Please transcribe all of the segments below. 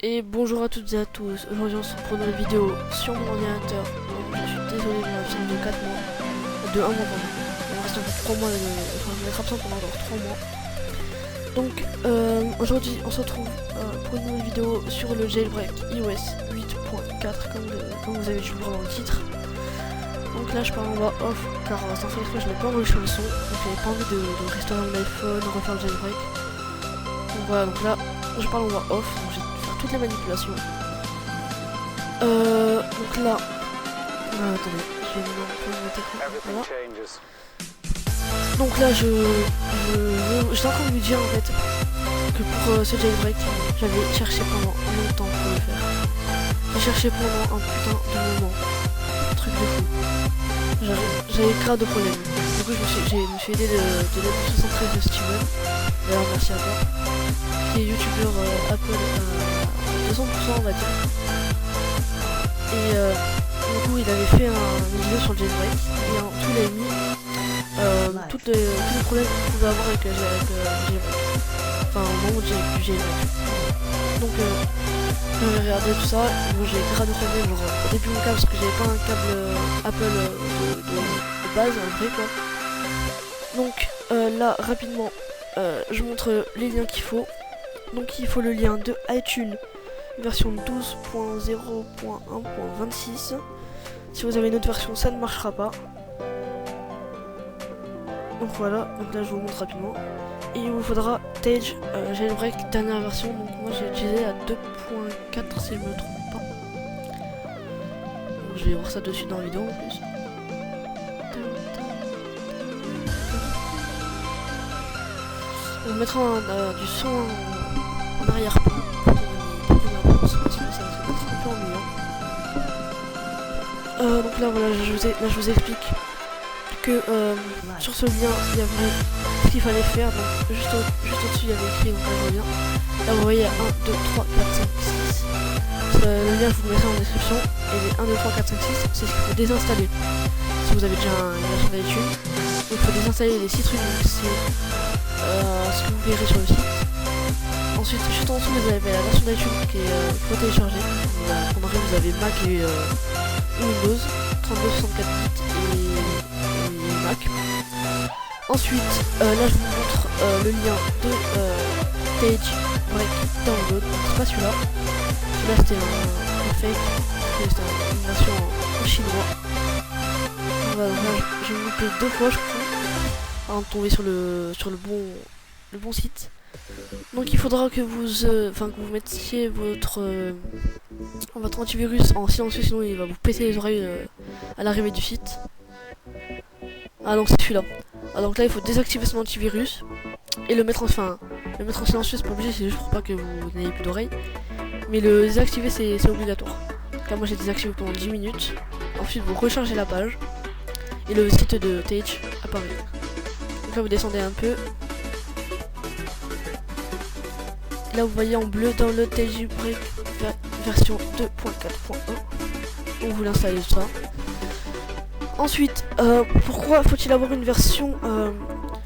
Et bonjour à toutes et à tous, aujourd'hui on se retrouve pour une nouvelle vidéo sur mon ordinateur. Donc, je suis désolé de l'absence de 4 mois, de 1 mois pardon. Il me reste encore 3 mois, enfin je vais être absent pendant encore 3 mois. Donc aujourd'hui on se retrouve pour une nouvelle vidéo sur le jailbreak iOS 8.4 comme vous avez dû le voir dans le titre. Donc là je parle en voix off car sans faire exprès je n'ai pas enregistré le son, donc j'avais pas envie de restaurer mon iPhone, refaire le jailbreak. Donc voilà, donc là je parle en voix off, donc j'ai faire toutes les manipulations. Donc là, attendez, je vais vous montrer mon écran. Voilà. Donc là, j'étais en train de vous dire en fait que pour ce jailbreak, j'avais cherché pendant longtemps pour le faire. J'ai cherché pendant un putain de moment, un truc de fou. J'avais grave de problèmes. Du coup, je me suis aidé de l'aide 73 de Steven. D'ailleurs, merci à toi. Qui est youtubeur Apple à 200% on va dire. Et du coup, il avait fait une vidéo sur le jailbreak. Et en tout, il avait mis tous les problèmes qu'on pouvait avoir avec le jailbreak. Enfin, au moment du jailbreak. Donc, j'avais regardé tout ça. Bon, j'ai grave de problèmes. Genre, au début, mon câble, parce que j'avais pas un câble Apple de base, un vrai quoi. Donc, là, rapidement, je montre les liens qu'il faut. Donc, il faut le lien de iTunes version 12.0.1.26. Si vous avez une autre version, ça ne marchera pas. Donc voilà, donc là je vous montre rapidement. Et il vous faudra Tage jailbreak dernière version. Donc moi j'ai utilisé la 2.4 si je me trompe pas. Donc, je vais voir ça dessus dans la vidéo en plus. On mettra du son en arrière-plan. Donc là voilà, je vous explique que sur ce lien il y avait ce qu'il fallait faire. Donc juste au-dessus il y avait écrit, donc là je reviens. Là vous voyez il y a 1, 2, 3, 4, 5, 6. Le lien je vous le mettrai en description. Et les 1, 2, 3, 4, 5, 6 c'est ce qu'il faut désinstaller. Si vous avez déjà une version d'iTunes, il faut désinstaller les 6 trucs. Donc c'est ce que vous verrez sur le site. Ensuite juste en dessous vous avez la version d'iTunes qui est faut télécharger. Vous avez Mac et Windows 32, 64 bits et Mac. Ensuite, là je vous montre le lien de Tage Break Download. C'est pas celui-là. Celui-là c'était un fake. C'était une version en chinois. Voilà, là j'ai loupé 2 fois je crois avant de tomber sur le bon site. Donc il faudra que vous mettiez votre antivirus en silencieux, sinon il va vous péter les oreilles à l'arrivée du site. Ah donc c'est celui-là. Ah donc là il faut désactiver son antivirus et le mettre en silencieux, c'est pas obligé, c'est juste pour pas que vous n'ayez plus d'oreilles. Mais le désactiver c'est obligatoire. Là moi j'ai désactivé pendant 10 minutes. Ensuite vous rechargez la page et le site de Tage apparaît. Donc là vous descendez un peu. Là vous voyez en bleu Download Tage Break version 2.4.1. On vous l'installe tout ça. Ensuite, pourquoi faut-il avoir une version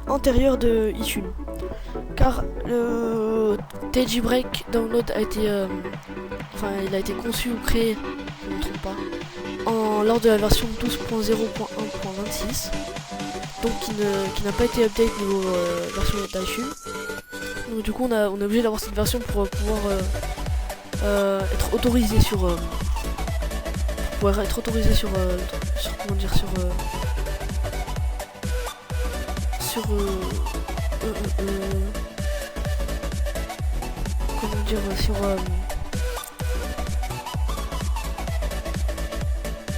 antérieure de iTunes? Car le Tage Break Download a été il a été conçu ou créé, je ne me trompe pas, lors de la version 12.0.1.26. Donc qui n'a pas été update niveau version d'iTunes. Donc du coup on est obligé d'avoir cette version pour pouvoir être autorisé sur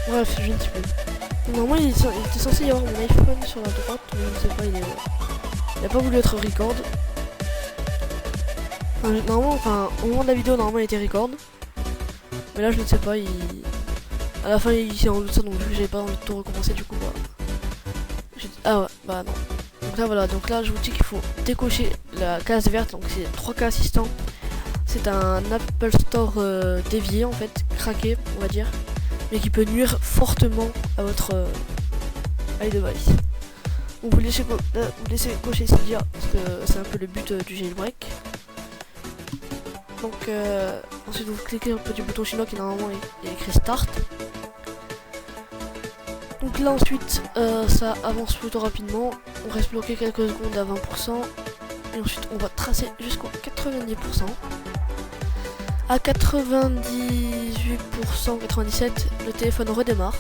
bref je ne sais plus. Normalement il était censé y avoir mon iPhone sur la droite, mais je ne sais pas, il a pas voulu être record. Normalement, au moment de la vidéo, normalement il était record. Mais là je ne sais pas, à la fin il s'est rendu ça, donc vu que j'avais pas envie de tout recommencer, du coup ah ouais, bah non. Donc là voilà, donc là je vous dis qu'il faut décocher la case verte, donc c'est 3K assistant. C'est un Apple Store dévié en fait, craqué on va dire, mais qui peut nuire fortement à votre iDevice. Donc vous laissez cocher Cydia, parce que c'est un peu le but du jailbreak. Donc ensuite vous cliquez un peu du bouton chinois qui normalement est écrit Start. Donc là ensuite ça avance plutôt rapidement. On reste bloqué quelques secondes à 20%. Et ensuite on va tracer jusqu'au 90%. À 98%, 97%, le téléphone redémarre.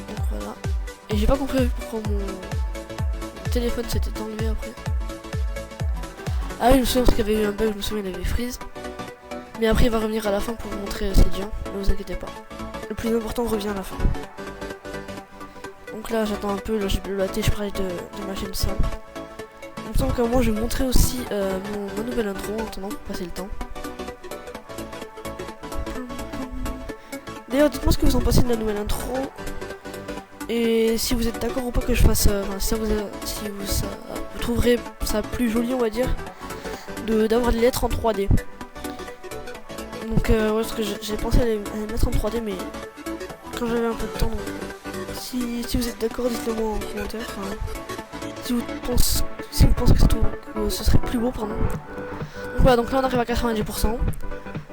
Donc voilà. Et j'ai pas compris pourquoi mon téléphone s'était enlevé après. Ah oui, je me souviens parce qu'il y avait eu un bug, je me souviens il avait freeze. Mais après il va revenir à la fin pour vous montrer c'est bien, ne vous inquiétez pas. Le plus important revient à la fin. Donc là j'attends un peu, là j'ai le télécharge de ma chaîne simple. Il me semble qu'à moi je vais montrer aussi ma nouvelle intro en attendant pour passer le temps. D'ailleurs dites-moi ce que vous en pensez de la nouvelle intro. Et si vous êtes d'accord ou pas que je fasse, si vous trouverez ça plus joli on va dire, d'avoir les lettres en 3D. Donc ouais, parce que j'ai pensé à les mettre en 3D mais quand j'avais un peu de temps. Donc, si vous êtes d'accord dites-le moi en commentaire. Si vous pensez que ce serait plus beau pardon. Donc voilà, donc là on arrive à 90%.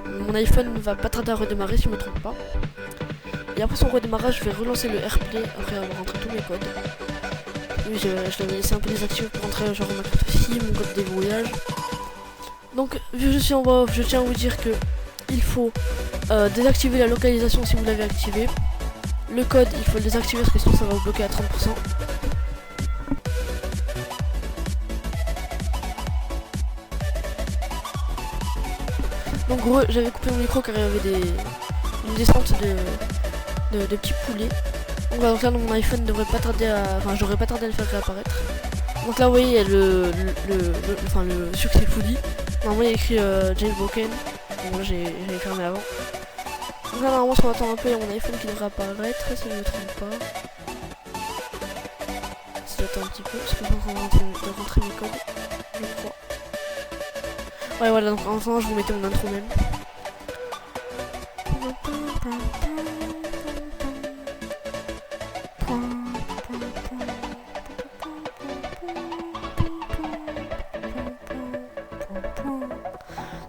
Mon iPhone va pas tarder à redémarrer si je me trompe pas. Et après son redémarrage je vais relancer le AirPlay après avoir rentré tous mes codes. Oui je l'avais laissé un peu désactivé pour rentrer genre ma carte SIM, mon code de déverrouillage. Donc vu que je suis en voix off, je tiens à vous dire que il faut désactiver la localisation si vous l'avez activé. Le code il faut le désactiver parce que sinon ça va vous bloquer à 30%. Donc gros j'avais coupé mon micro car il y avait une descente de petits poulets. Donc là mon iPhone devrait pas tarder à. Enfin j'aurais pas tardé à le faire réapparaître. Donc là vous voyez il y a le succès fully. Normalement il y a écrit jailbroken. Bon moi j'avais fermé avant. Donc là normalement si on attend un peu il y a mon iPhone qui devrait apparaître si je ne me trompe pas. Si j'attends un petit peu parce que je suis en train de rentrer mes codes. Je crois. Ouais voilà donc enfin je vous mettais mon intro même.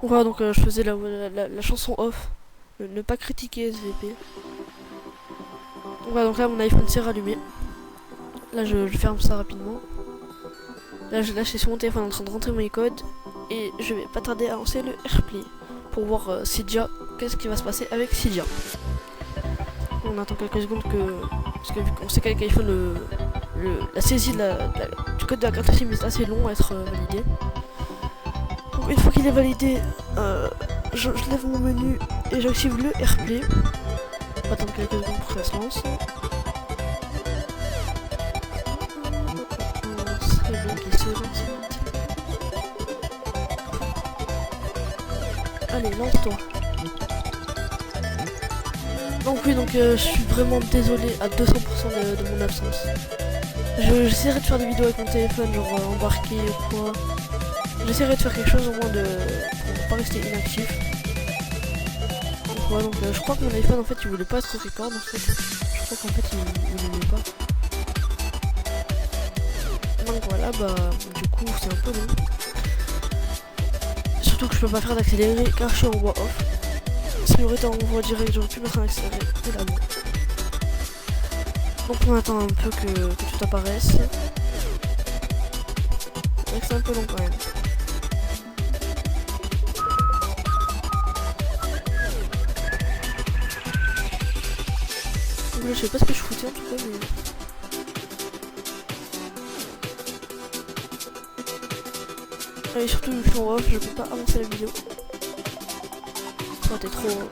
Donc voilà donc je faisais la chanson off. Ne pas critiquer SVP. Donc voilà donc là mon iPhone s'est rallumé. Là je ferme ça rapidement. Là je suis sur mon téléphone en train de rentrer mes codes. Et je vais pas tarder à lancer le AirPlay pour voir Cydia, qu'est-ce qui va se passer avec Cydia. On attend quelques secondes parce que vu qu'on sait qu'avec iPhone la saisie du code de la carte SIM est assez long à être validé. Donc une fois qu'il est validé, je lève mon menu et j'active le AirPlay. On va attendre quelques secondes pour que ça se lance. C'est bon qu'il se lance. Allez, lance-toi. Donc oui, donc je suis vraiment désolé à 200% de mon absence. J'essaierai de faire des vidéos avec mon téléphone, genre embarqué ou quoi. J'essaierai de faire quelque chose au moins pour ne pas rester inactif. Donc voilà, donc je crois que mon iPhone en fait il voulait pas être record en fait. Je crois qu'en fait il voulait pas. Donc voilà, bah du coup c'est un peu long. Surtout que je peux pas faire d'accéléré car je suis en voix off. Si j'aurais été en voix direct, j'aurais pu mettre un accéléré, mais là bon. Donc on attend un peu que tout apparaisse. C'est vrai que c'est un peu long quand même. Donc là, je sais pas ce que je foutais en tout cas, mais... Et surtout je suis en off, je peux pas avancer la vidéo. Ça aurait été trop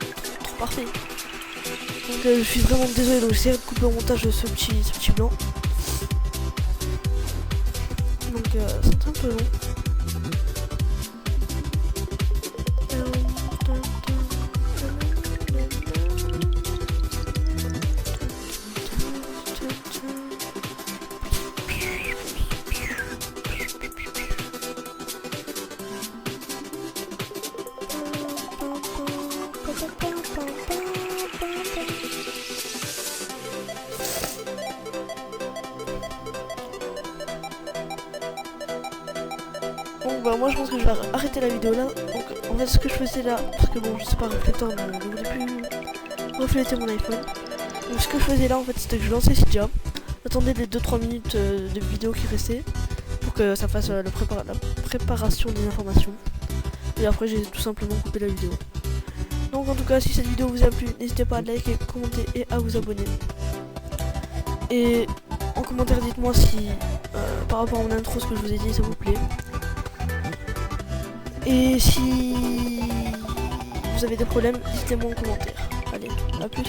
parfait. Donc je suis vraiment désolé, donc j'essaierai de couper au montage ce petit blanc. Donc c'est un peu long. Donc bah Alors moi je pense que je vais arrêter la vidéo là. Donc en fait ce que je faisais là, parce que bon je sais pas, réflecteur ne voulait plus refléter mon iPhone. Donc ce que je faisais là en fait c'était que je lançais Cydia. J'attendais les 2-3 minutes de vidéo qui restaient pour que ça fasse la préparation des informations. Et après j'ai tout simplement coupé la vidéo. Donc en tout cas si cette vidéo vous a plu, n'hésitez pas à liker, commenter et à vous abonner. Et en commentaire dites-moi si par rapport à mon intro ce que je vous ai dit ça vous plaît. Et si vous avez des problèmes, dites-les moi en commentaire. Allez, à plus.